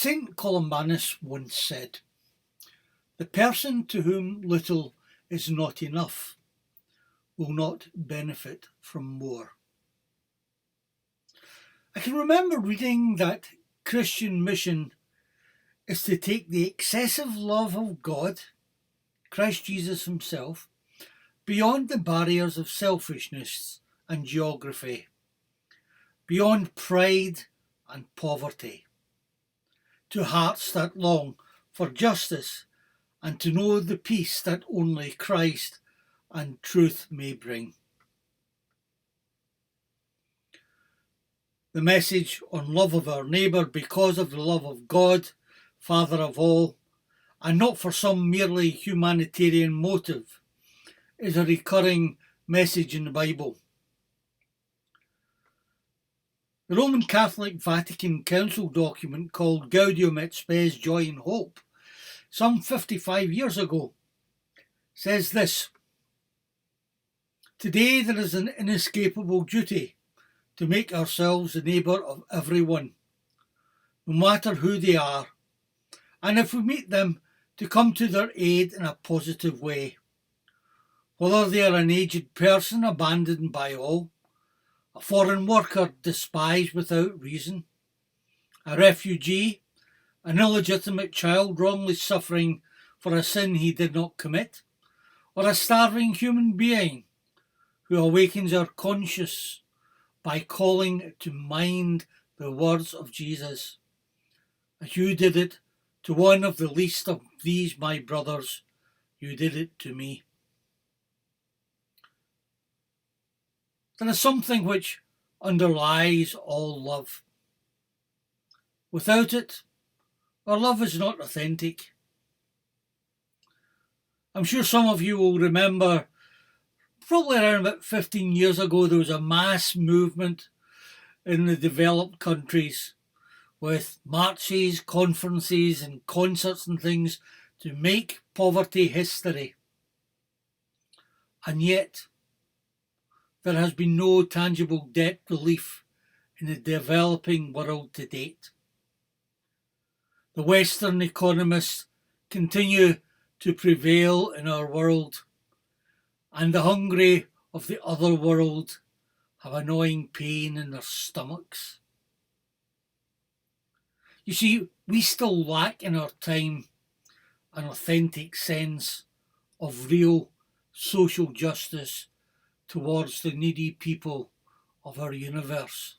Saint Columbanus once said, "The person to whom little is not enough will not benefit from more." I can remember reading that Christian mission is to take the excessive love of God, Christ Jesus himself, beyond the barriers of selfishness and geography, beyond pride and poverty, to hearts that long for justice and to know the peace that only Christ and truth may bring. The message on love of our neighbour because of the love of God, Father of all, and not for some merely humanitarian motive, is a recurring message in the Bible. The Roman Catholic Vatican Council document called Gaudium et Spes, Joy and Hope, some 55 years ago, says this: "Today there is an inescapable duty to make ourselves the neighbour of everyone, no matter who they are, and if we meet them, to come to their aid in a positive way. Whether they are an aged person abandoned by all, a foreign worker despised without reason, a refugee, an illegitimate child wrongly suffering for a sin he did not commit, or a starving human being who awakens our conscience by calling to mind the words of Jesus, 'As you did it to one of the least of these my brothers, you did it to me.' There is something which underlies all love. Without it, our love is not authentic. I'm sure some of you will remember, probably around about 15 years ago, there was a mass movement in the developed countries with marches, conferences and concerts and things to make poverty history. And yet, there has been no tangible debt relief in the developing world to date. The Western economists continue to prevail in our world, and the hungry of the other world have annoying pain in their stomachs. You see, we still lack in our time an authentic sense of real social justice towards the needy people of our universe.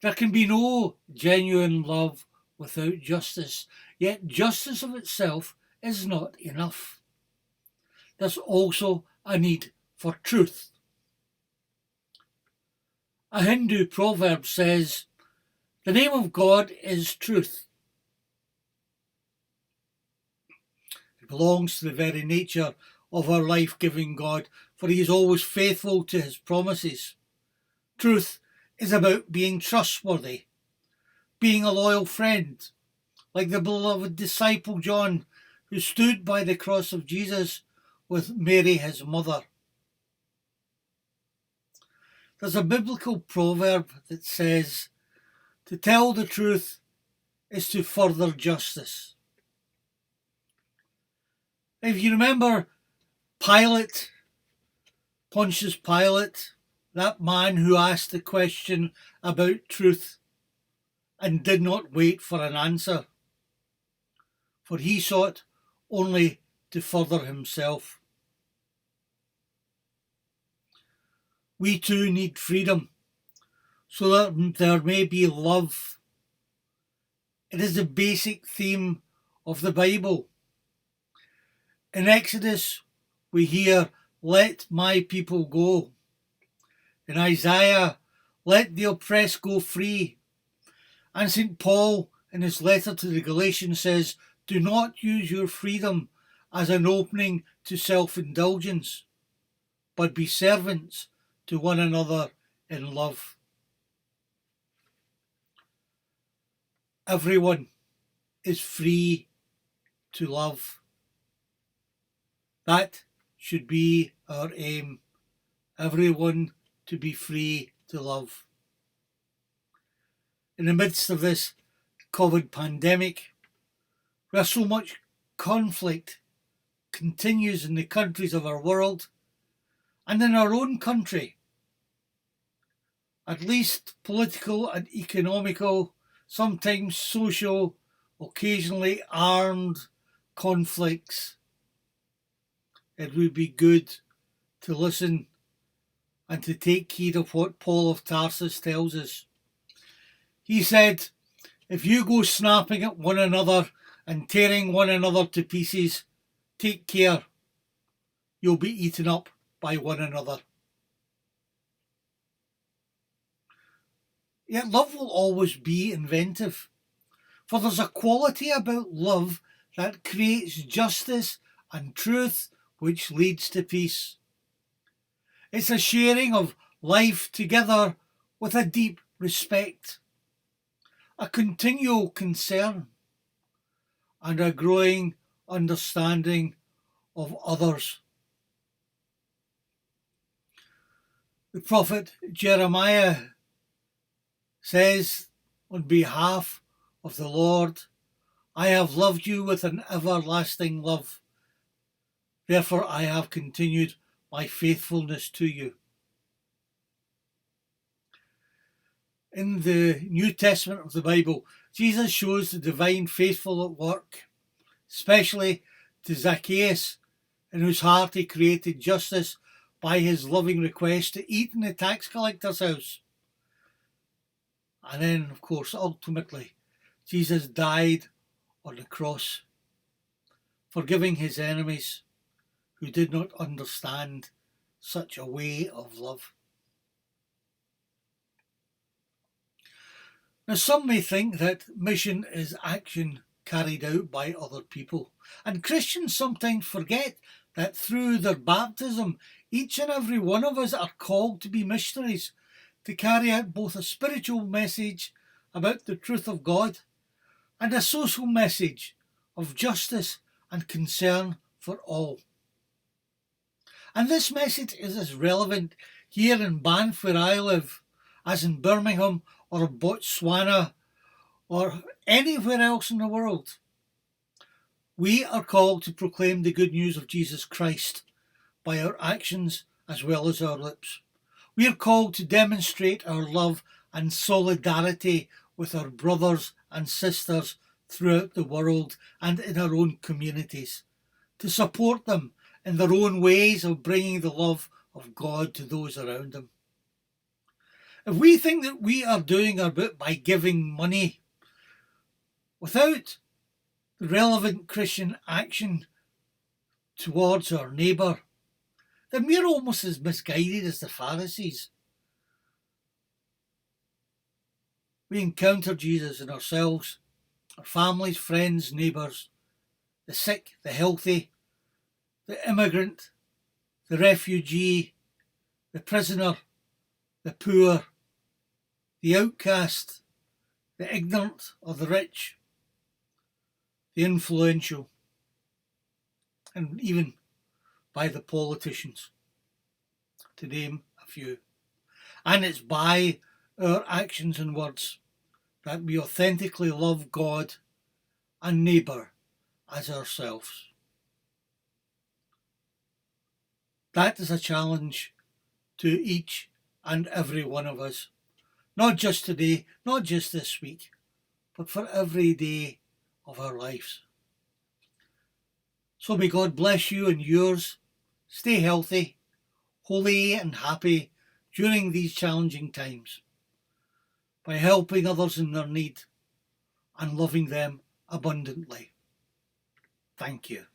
There can be no genuine love without justice, yet justice of itself is not enough. There's also a need for truth. A Hindu proverb says, "The name of God is truth." It belongs to the very nature of our life-giving God, for he is always faithful to his promises. Truth is about being trustworthy, being a loyal friend, like the beloved disciple John, who stood by the cross of Jesus with Mary his mother. There's a biblical proverb that says, "To tell the truth is to further justice." If you remember Pontius Pilate, that man who asked the question about truth and did not wait for an answer, for he sought only to further himself. We too need freedom, so that there may be love. It is the basic theme of the Bible. In Exodus, we hear, "Let my people go." In Isaiah, "Let the oppressed go free." And St. Paul, in his letter to the Galatians, says, "Do not use your freedom as an opening to self-indulgence, but be servants to one another in love." Everyone is free to love. That should be our aim. Everyone to be free to love. In the midst of this COVID pandemic, where so much conflict continues in the countries of our world and in our own country. At least political and economical, sometimes social, occasionally armed conflicts. It would be good to listen and to take heed of what Paul of Tarsus tells us. He said, if you go snapping at one another and tearing one another to pieces, take care, you'll be eaten up by one another. Yet love will always be inventive, for there's a quality about love that creates justice and truth which leads to peace. It's a sharing of life together with a deep respect, a continual concern, and a growing understanding of others. The prophet Jeremiah says on behalf of the Lord, I have loved you with an everlasting love. Therefore I have continued my faithfulness to you. In the New Testament of the Bible, Jesus shows the divine faithful at work, especially to Zacchaeus, in whose heart he created justice by his loving request to eat in the tax collector's house. And then, of course, ultimately, Jesus died on the cross, forgiving his enemies who did not understand such a way of love. Now, some may think that mission is action carried out by other people, and Christians sometimes forget that through their baptism, each and every one of us are called to be missionaries, to carry out both a spiritual message about the truth of God and a social message of justice and concern for all. And this message is as relevant here in Banff, where I live, as in Birmingham or Botswana or anywhere else in the world. We are called to proclaim the good news of Jesus Christ by our actions as well as our lips. We are called to demonstrate our love and solidarity with our brothers and sisters throughout the world and in our own communities, to support them in their own ways of bringing the love of God to those around them. If we think that we are doing our bit by giving money without the relevant Christian action towards our neighbour, then we're almost as misguided as the Pharisees. We encounter Jesus in ourselves, our families, friends, neighbours, the sick, the healthy, the immigrant, the refugee, the prisoner, the poor, the outcast, the ignorant or the rich, the influential, and even by the politicians, to name a few. And it's by our actions and words that we authentically love God and neighbour as ourselves. That is a challenge to each and every one of us, not just today, not just this week, but for every day of our lives. So may God bless you and yours. Stay healthy, holy and happy during these challenging times by helping others in their need and loving them abundantly. Thank you.